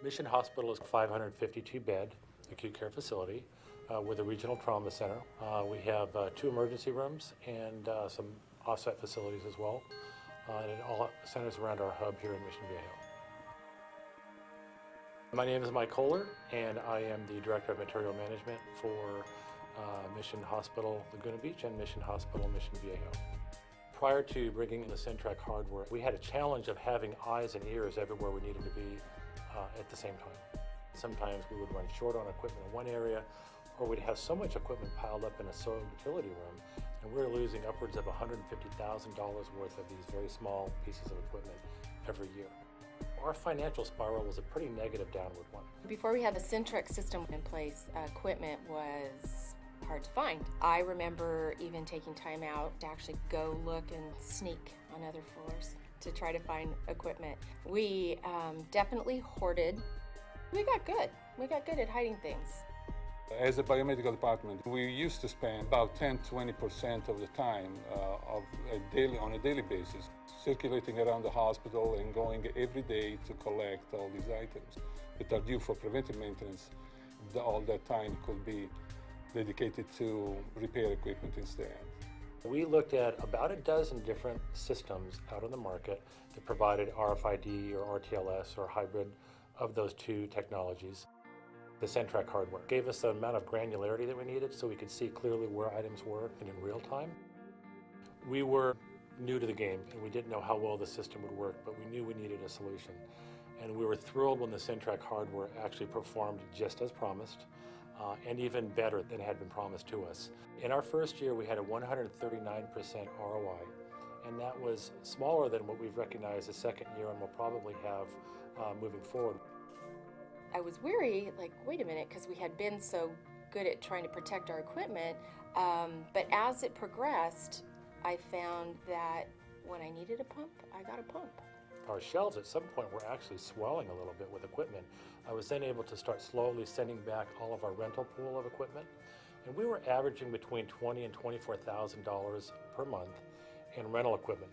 Mission Hospital is a 552-bed acute care facility with a regional trauma center. We have 2 emergency rooms and some off-site facilities as well. And it all centers around our hub here in Mission Viejo. My name is Mike Kohler, and I am the Director of Material Management for Mission Hospital Laguna Beach and Mission Hospital Mission Viejo. Prior to bringing in the CenTrak hardware, we had a challenge of having eyes and ears everywhere we needed to be at the same time. Sometimes we would run short on equipment in one area, or we'd have so much equipment piled up in a soil utility room, and we were losing upwards of $150,000 worth of these very small pieces of equipment every year. Our financial spiral was a pretty negative downward one. Before we had the CenTrak system in place, equipment was hard to find. I remember even taking time out to actually go look and sneak on other floors to try to find equipment. We definitely hoarded. We got good. We got good at hiding things. As a biomedical department, we used to spend about 10–20% of the time on a daily basis circulating around the hospital and going every day to collect all these items that are due for preventive maintenance. All that time could be dedicated to repair equipment instead. We looked at about a dozen different systems out on the market that provided RFID or RTLS or hybrid of those 2 technologies. The CenTrak hardware gave us the amount of granularity that we needed so we could see clearly where items were and in real time. We were new to the game and we didn't know how well the system would work, but we knew we needed a solution. And we were thrilled when the CenTrak hardware actually performed just as promised and even better than had been promised to us. In our first year, we had a 139% ROI, and that was smaller than what we've recognized the second year and will probably have moving forward. I was weary, like, wait a minute, because we had been so good at trying to protect our equipment, but as it progressed, I found that when I needed a pump, I got a pump. Our shelves at some point were actually swelling a little bit with equipment. I was then able to start slowly sending back all of our rental pool of equipment, and we were averaging between $20,000 and $24,000 per month in rental equipment.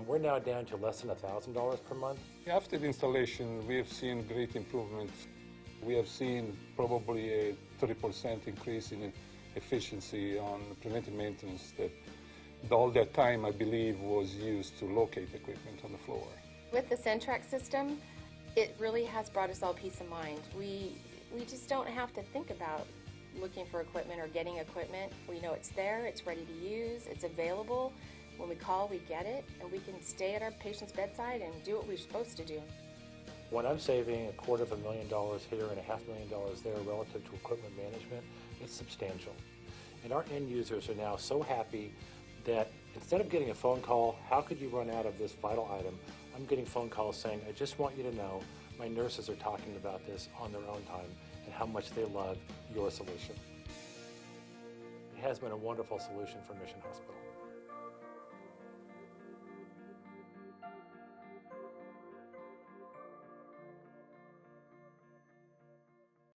We're now down to less than $1,000 per month. After the installation, we have seen great improvements. We have seen probably a 30% increase in efficiency on preventive maintenance that all that time, I believe, was used to locate equipment on the floor. With the CenTrak system, it really has brought us all peace of mind. We just don't have to think about looking for equipment or getting equipment. We know it's there, it's ready to use, it's available. When we call, we get it, and we can stay at our patient's bedside and do what we're supposed to do. When I'm saving $250,000 here and $500,000 there relative to equipment management, it's substantial. And our end users are now so happy that instead of getting a phone call, how could you run out of this vital item, I'm getting phone calls saying, I just want you to know my nurses are talking about this on their own time and how much they love your solution. It has been a wonderful solution for Mission Hospital.